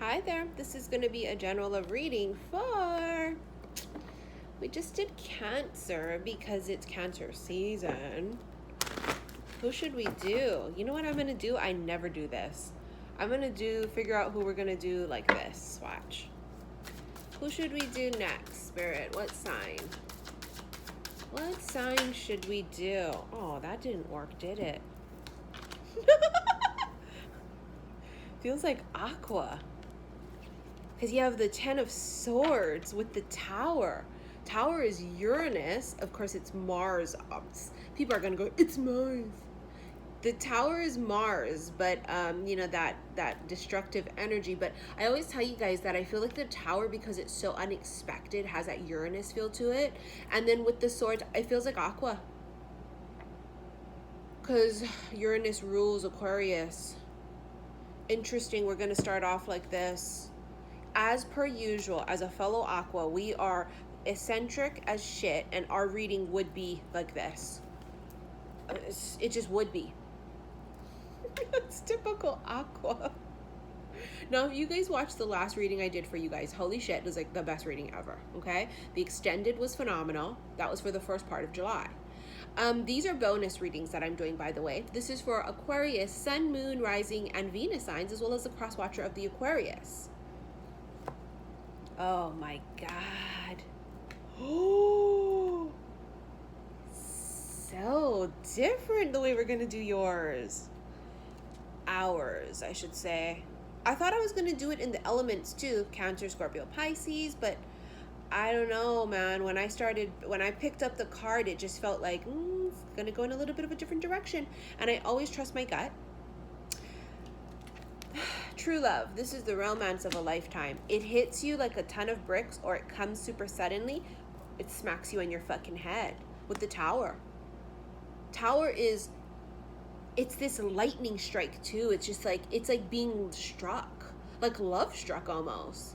Hi there, this is going to be a general love reading for, we just did Cancer because it's Cancer season. Who should we do? You know what I'm going to do? I never do this. I'm going to figure out who we're going to do like this. Watch. Who should we do next, Spirit? What sign? What sign should we do? Oh, that didn't work, did it? Feels like Aqua. Because you have the Ten of Swords with the Tower. Tower is Uranus. Of course, it's Mars. People are going to go, it's Mars. The Tower is Mars, but, you know, that destructive energy. But I always tell you guys that I feel like the Tower, because it's so unexpected, has that Uranus feel to it. And then with the Swords, it feels like Aqua. Because Uranus rules Aquarius. Interesting. We're going to start off like this. As per usual, as a fellow Aqua, we are eccentric as shit, and our reading would be like this. It just would be. It's typical Aqua. Now, if you guys watched the last reading I did for you guys, holy shit, it was like the best reading ever, okay? The extended was phenomenal. That was for the first part of July. These are bonus readings that I'm doing, by the way. This is for Aquarius, Sun, Moon, Rising, and Venus signs, as well as the cross-watcher of the Aquarius. Oh my God. Oh, so different the way we're going to do yours. Ours, I should say. I thought I was going to do it in the elements too. Cancer, Scorpio, Pisces, but I don't know, man. When I picked up the card, it just felt like, it's going to go in a little bit of a different direction. And I always trust my gut. True love. This is the romance of a lifetime. It hits you like a ton of bricks, or it comes super suddenly. It smacks you in your fucking head with the Tower. Tower is, it's this lightning strike too. It's just like, it's like being struck, like love struck almost.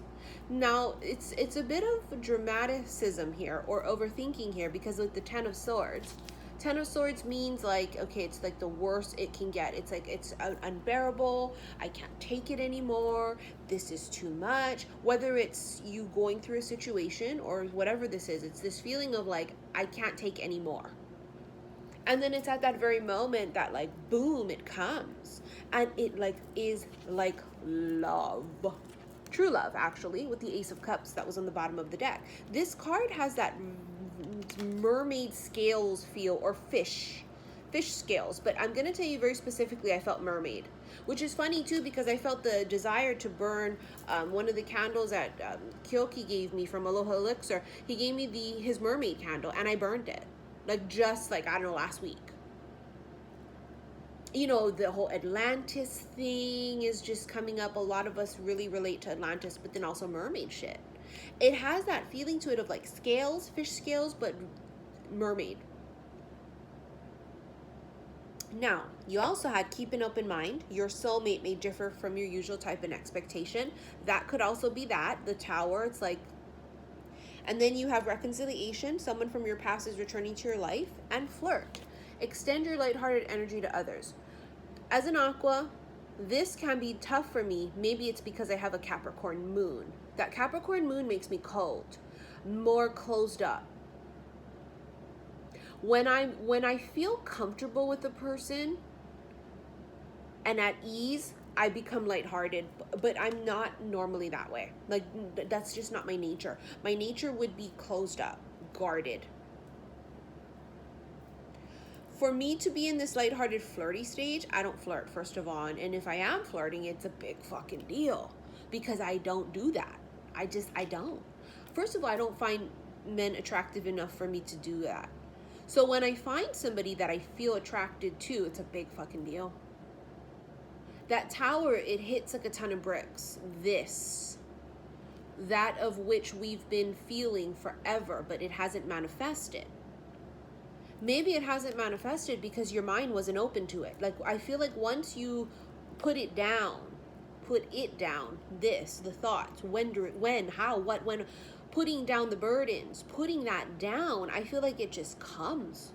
Now, it's a bit of dramaticism here, or overthinking here, because with the Ten of Swords, Ten of Swords means like, okay, it's like the worst it can get. It's like, it's unbearable. I can't take it anymore. This is too much. Whether it's you going through a situation or whatever this is, it's this feeling of like, I can't take anymore. And then it's at that very moment that like, boom, it comes. And it like is like love. True love, actually, with the Ace of Cups that was on the bottom of the deck. This card has that mermaid scales feel, or fish scales, but I'm going to tell you very specifically I felt mermaid, which is funny too, because I felt the desire to burn one of the candles that Kyoki gave me from Aloha Elixir. He gave me his mermaid candle, and I burned it, like just like, I don't know, last week. You know, the whole Atlantis thing is just coming up. A lot of us really relate to Atlantis, but then also mermaid shit. It has that feeling to it of like scales, fish scales, but mermaid. Now, you also had, keep an open mind. Your soulmate may differ from your usual type and expectation. That could also be that. The Tower, it's like, and then you have reconciliation. Someone from your past is returning to your life. And flirt. Extend your lighthearted energy to others. As an Aqua, this can be tough for me. Maybe it's because I have a Capricorn moon. That Capricorn moon makes me cold, more closed up. When I feel comfortable with a person and at ease, I become lighthearted, but I'm not normally that way. Like, that's just not my nature. My nature would be closed up, guarded. For me to be in this lighthearted flirty stage, I don't flirt, first of all. And if I am flirting, it's a big fucking deal, because I don't do that. I don't. First of all, I don't find men attractive enough for me to do that. So when I find somebody that I feel attracted to, it's a big fucking deal. That Tower, it hits like a ton of bricks. That of which we've been feeling forever, but it hasn't manifested. Maybe it hasn't manifested because your mind wasn't open to it. Like, I feel like once you put it down, the thoughts, when, how, what, when, putting down the burdens, putting that down, I feel like it just comes.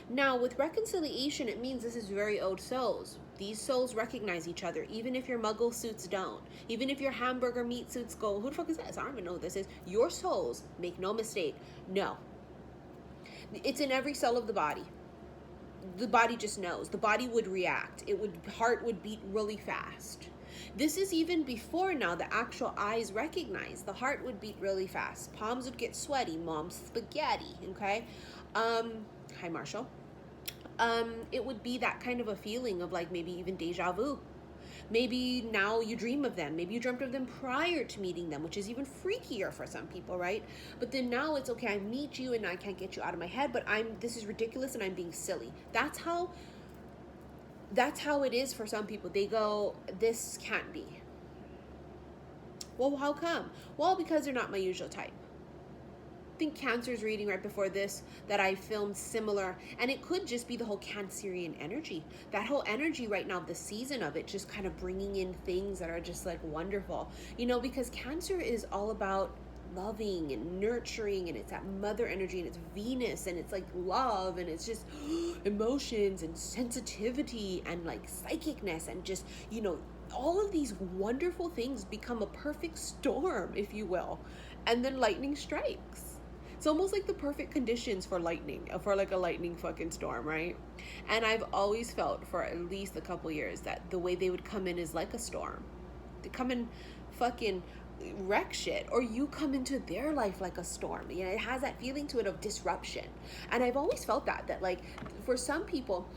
Now, with reconciliation, it means this is very old souls. These souls recognize each other, even if your muggle suits don't. Even if your hamburger meat suits go, who the fuck is this? I don't even know what this is. Your souls, make no mistake, no. It's in every cell of the body. The body just knows. The body would react. Heart would beat really fast. This is even before now the actual eyes recognize. The heart would beat really fast. Palms would get sweaty. Mom's spaghetti, okay? Hi, Marshall. It would be that kind of a feeling of like maybe even deja vu. Maybe now you dream of them. Maybe you dreamt of them prior to meeting them, which is even freakier for some people, right? But then now it's okay, I meet you and I can't get you out of my head, but this is ridiculous and I'm being silly. That's how it is for some people. They go, this can't be. Well, how come? Well, because they're not my usual type. I think Cancer's reading right before this that I filmed similar, and it could just be the whole Cancerian energy. That whole energy right now, the season of it, just kind of bringing in things that are just like wonderful, you know, because Cancer is all about loving and nurturing, and it's that mother energy, and it's Venus, and it's like love, and it's just emotions and sensitivity and like psychicness, and just, you know, all of these wonderful things become a perfect storm, if you will, and then lightning strikes. It's almost like the perfect conditions for lightning, for like a lightning fucking storm, right? And I've always felt for at least a couple years that the way they would come in is like a storm. They come in fucking wreck shit, or you come into their life like a storm. You know, it has that feeling to it of disruption. And I've always felt that like for some people,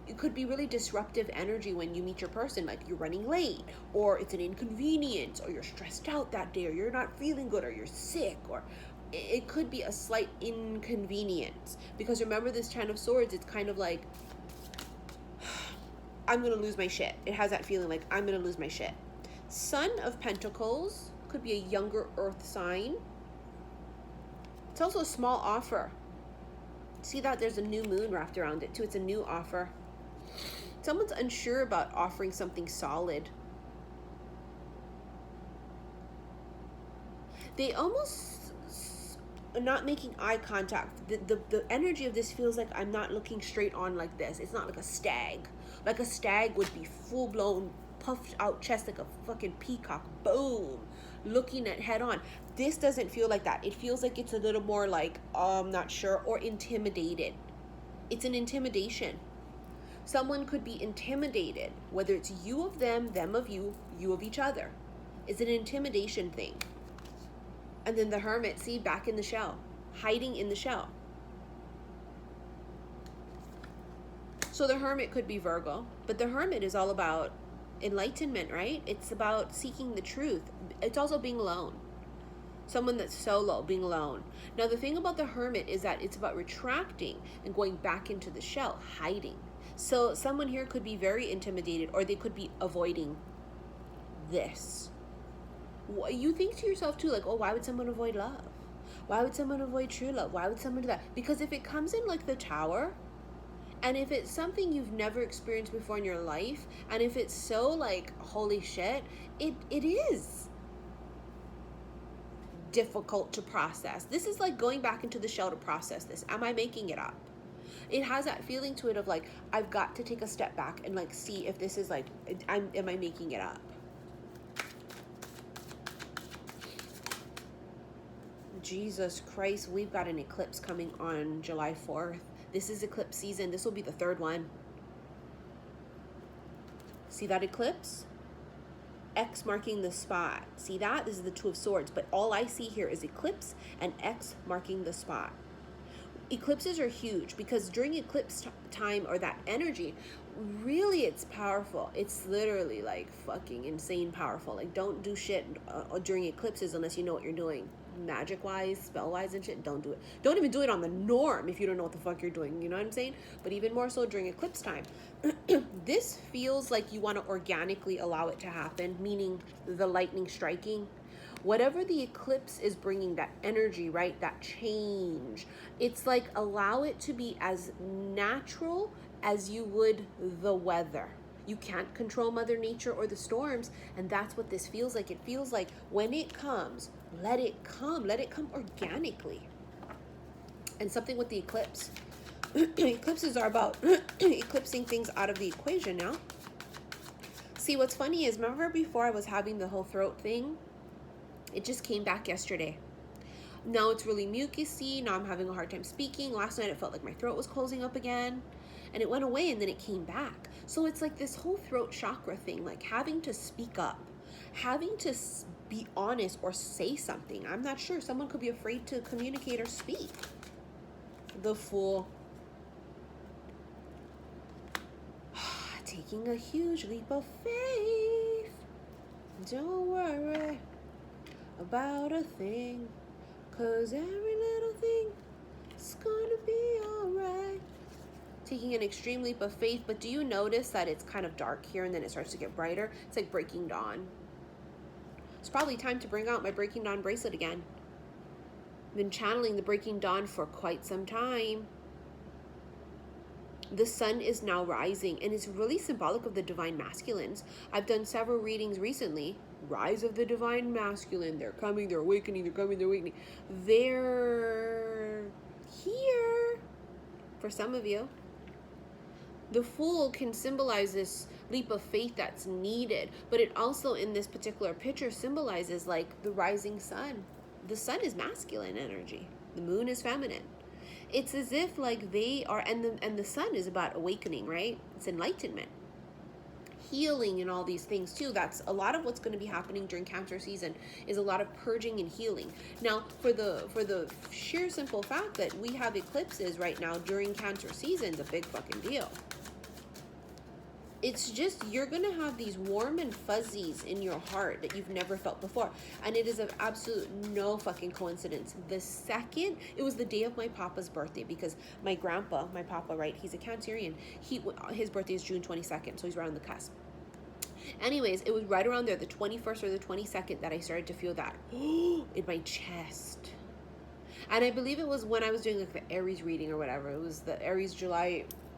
it could be really disruptive energy when you meet your person, like you're running late, or it's an inconvenience, or you're stressed out that day, or you're not feeling good, or you're sick, or it could be a slight inconvenience. Because remember, this Ten of Swords, it's kind of like, I'm gonna lose my shit. It has that feeling like I'm gonna lose my shit. Son of Pentacles could be a younger earth sign. It's also a small offer. See that there's a new moon wrapped around it too. It's a new offer. Someone's unsure about offering something solid. They almost not making eye contact. The energy of this feels like I'm not looking straight on like this. It's not like a stag. Like a stag would be full blown, puffed out chest like a fucking peacock. Boom. Looking at head on. This doesn't feel like that. It feels like it's a little more like, I'm not sure, or intimidated. It's an intimidation. Someone could be intimidated, whether it's you of them of you, you of each other. It's an intimidation thing. And then the Hermit, see, back in the shell, hiding in the shell. So the Hermit could be Virgo, but the Hermit is all about enlightenment, right? It's about seeking the truth. It's also being alone. Someone that's solo, being alone. Now, the thing about the Hermit is that it's about retracting and going back into the shell, hiding. So someone here could be very intimidated, or they could be avoiding this. You think to yourself too, like, oh, why would someone avoid love? Why would someone avoid true love? Why would someone do that? Because if it comes in like the Tower, and if it's something you've never experienced before in your life, and if it's so like, holy shit, it is difficult to process. This is like going back into the shell to process this. Am I making it up? It has that feeling to it of like, I've got to take a step back and like see if this is like, am I making it up? Jesus Christ, we've got an eclipse coming on July 4th. This is eclipse season. This will be the third one. See that eclipse? X marking the spot. See that? This is the Two of Swords. But all I see here is eclipse and X marking the spot. Eclipses are huge because during eclipse time, or that energy, really it's powerful. It's literally like fucking insane powerful. Like, don't do shit during eclipses unless you know what you're doing. Magic wise, spell wise and shit, don't do it. Don't even do it on the norm if you don't know what the fuck you're doing, you know what I'm saying? But even more so during eclipse time. This feels like you want to organically allow it to happen, meaning the lightning striking. Whatever the eclipse is bringing, that energy, right, that change, it's like allow it to be as natural as you would the weather. You can't control Mother Nature or the storms, and that's what this feels like. It feels like when it comes, let it come organically. And something with the eclipse. Eclipses are about eclipsing things out of the equation now. See, what's funny is, remember before I was having the whole throat thing? It just came back yesterday. Now it's really mucusy. Now I'm having a hard time speaking. Last night it felt like my throat was closing up again. And it went away and then it came back. So it's like this whole throat chakra thing, like having to speak up, having to be honest or say something. I'm not sure. Someone could be afraid to communicate or speak. The Fool. Taking a huge leap of faith. Don't worry about a thing, 'cause every little thing is gonna be alright. Taking an extreme leap of faith, but do you notice that it's kind of dark here and then it starts to get brighter? It's like breaking dawn. It's probably time to bring out my Breaking Dawn bracelet again. I've been channeling the Breaking Dawn for quite some time. The sun is now rising, and it's really symbolic of the divine masculines. I've done several readings recently. Rise of the divine masculine. They're coming, they're awakening, they're coming, they're awakening. They're here for some of you. The Fool can symbolize this leap of faith that's needed, but it also, in this particular picture, symbolizes like the rising sun. The sun is masculine energy. The moon is feminine. It's as if like they are, and the sun is about awakening, right? It's enlightenment, healing, and all these things too. That's a lot of what's going to be happening during Cancer season, is a lot of purging and healing. Now, for the sheer simple fact that we have eclipses right now during Cancer season is a big fucking deal. It's just, you're going to have these warm and fuzzies in your heart that you've never felt before. And it is of absolute no fucking coincidence. The second, it was the day of my papa's birthday, because my grandpa, my papa, right, he's a Cancerian. His birthday is June 22nd, so he's right on the cusp. Anyways, it was right around there, the 21st or the 22nd, that I started to feel that in my chest. And I believe it was when I was doing like the Aries reading or whatever. It was the Aries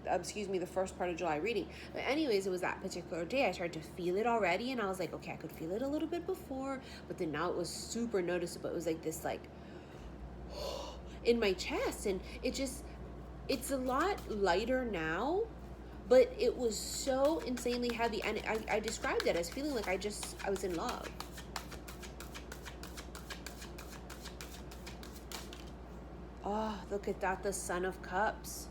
the first part of July reading. But anyways, it was that particular day I started to feel it already, and I was like, okay, I could feel it a little bit before, but then now it was super noticeable. It was like this, like, in my chest, and it's a lot lighter now, but it was so insanely heavy, and I described it as feeling like I was in love. Oh, look at that, the Son of Cups.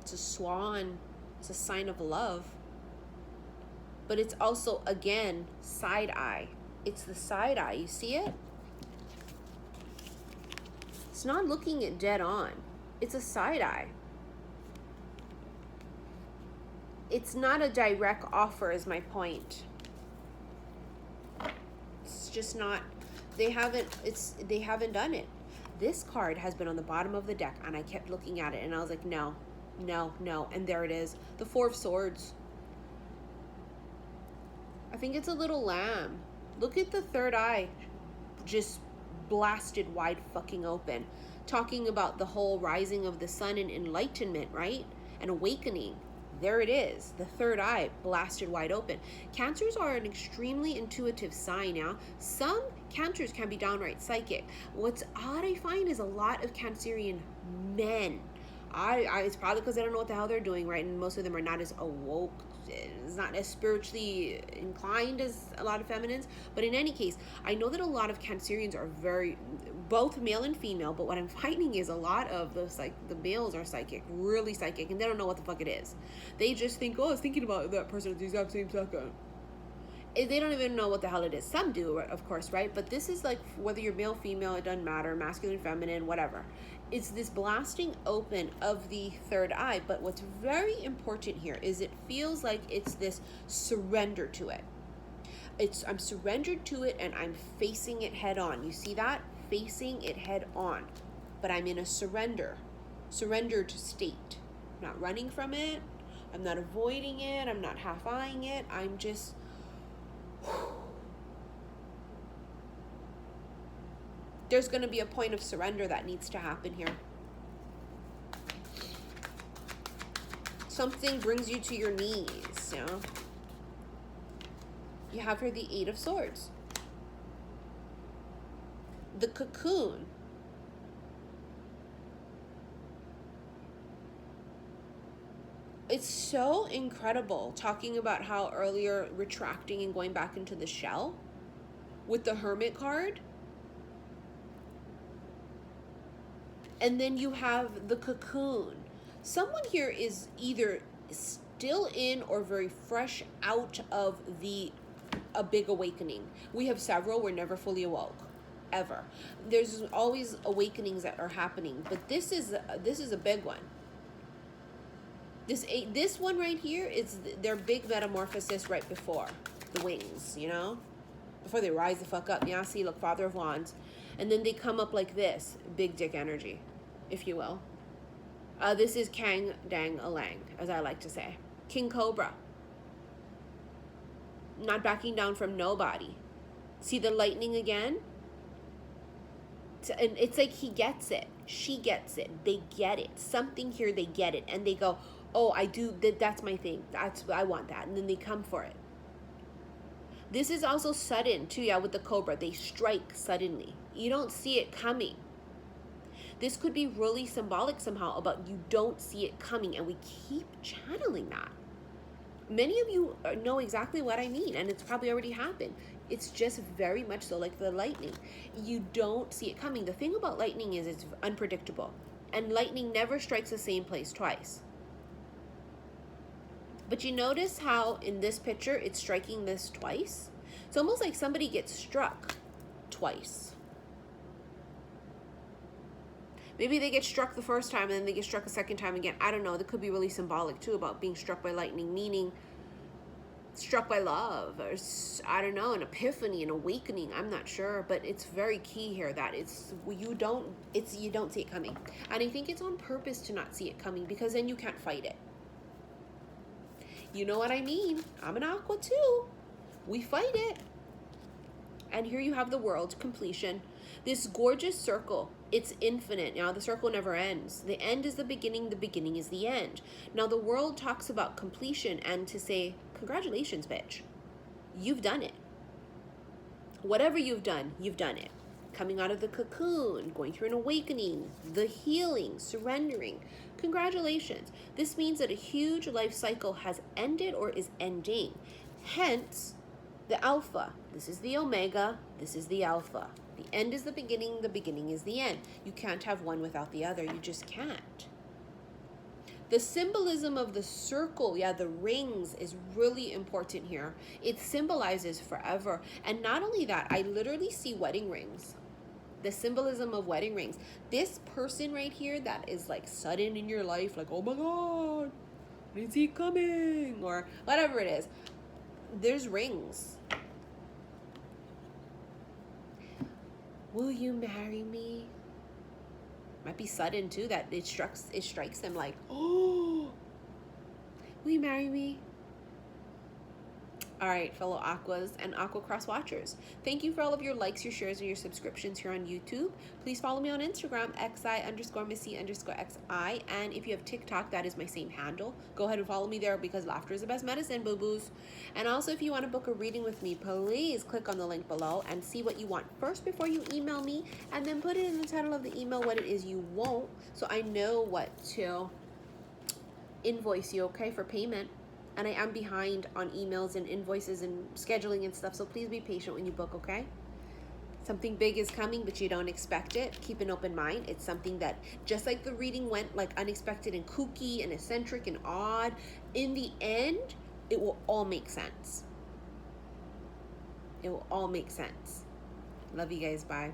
It's a swan. It's a sign of love. But it's also, again, side eye. It's the side eye. You see it? It's not looking it dead on. It's a side eye. It's not a direct offer, is my point. It's just not. They haven't done it. This card has been on the bottom of the deck, and I kept looking at it, and I was like, no. And there it is. The Four of Swords. I think it's a little lamb. Look at the third eye. Just blasted wide fucking open. Talking about the whole rising of the sun and enlightenment, right? And awakening. There it is. The third eye blasted wide open. Cancers are an extremely intuitive sign now. Some Cancers can be downright psychic. What's odd, I find, is a lot of Cancerian men. It's probably because they don't know what the hell they're doing, right? And most of them are not as awoke, it's not as spiritually inclined as a lot of feminines. But in any case, I know that a lot of Cancerians are both male and female, but what I'm finding is a lot of the males are psychic, really psychic, and they don't know what the fuck it is. They just think, oh, I was thinking about that person at the exact same second. They don't even know what the hell it is. Some do, of course, right? But this is like, whether you're male, female, it doesn't matter, masculine, feminine, whatever. It's this blasting open of the third eye. But what's very important here is it feels like it's this surrender to it. I'm surrendered to it, and I'm facing it head on. You see that? Facing it head on. But I'm in a surrendered state. I'm not running from it. I'm not avoiding it. I'm not half-eyeing it. I'm just... There's going to be a point of surrender that needs to happen here. Something brings you to your knees, you know? You have here the Eight of Swords. The cocoon. it's so incredible talking about how earlier retracting and going back into the shell with the Hermit card. And then you have the cocoon. Someone here is either still in or very fresh out of a big awakening. We have several. We're never fully awoke, ever. There's always awakenings that are happening, but this is a big one. This one right here is their big metamorphosis right before the wings, you know, before they rise the fuck up. Yeah, see, look, Father of Wands, and then they come up like this, big dick energy, if you will. This is Kang Dang Alang, as I like to say. King Cobra. Not backing down from nobody. See the lightning again? And it's like he gets it. She gets it. They get it. Something here, they get it. And they go, oh, I do, that's my thing. I want that. And then they come for it. This is also sudden too, yeah, with the Cobra. They strike suddenly. You don't see it coming. This could be really symbolic somehow about you don't see it coming, and we keep channeling that. Many of you know exactly what I mean, and it's probably already happened. It's just very much so like the lightning. You don't see it coming. The thing about lightning is it's unpredictable, and lightning never strikes the same place twice. But you notice how in this picture it's striking this twice? It's almost like somebody gets struck twice. Maybe they get struck the first time and then they get struck a second time again. I don't know. That could be really symbolic too about being struck by lightning, meaning struck by love, or I don't know, an epiphany, an awakening. I'm not sure, but it's very key here that you don't see it coming. And I think it's on purpose to not see it coming, because then you can't fight it. You know what I mean? I'm an aqua too. We fight it. And here you have the world completion. This gorgeous circle. It's infinite. Now, the circle never ends. The end is the beginning is the end. Now, the world talks about completion and to say, congratulations, bitch. You've done it. Whatever you've done it. Coming out of the cocoon, going through an awakening, the healing, surrendering. Congratulations. This means that a huge life cycle has ended or is ending. Hence, the alpha. This is the omega. This is the alpha. The end is the beginning is the end. You can't have one without the other. You just can't. The symbolism of the circle, yeah, the rings is really important here. It symbolizes forever. And not only that, I literally see wedding rings. The symbolism of wedding rings. This person right here that is like sudden in your life, like, oh my God, I didn't see it coming, or whatever it is. There's rings. Will you marry me? Might be sudden too, that it strikes them like, oh, will you marry me? All right, fellow Aquas and Aqua Cross Watchers. Thank you for all of your likes, your shares, and your subscriptions here on YouTube. Please follow me on Instagram, xi_missy_xi. And if you have TikTok, that is my same handle. Go ahead and follow me there, because laughter is the best medicine, boo-boos. And also, if you want to book a reading with me, please click on the link below and see what you want first before you email me. And then put it in the title of the email what it is you want, so I know what to invoice you, okay, for payment. And I am behind on emails and invoices and scheduling and stuff, so please be patient when you book, okay? Something big is coming, but you don't expect it. Keep an open mind. It's something that, just like the reading went like unexpected and kooky and eccentric and odd, in the end, it will all make sense. It will all make sense. Love you guys. Bye.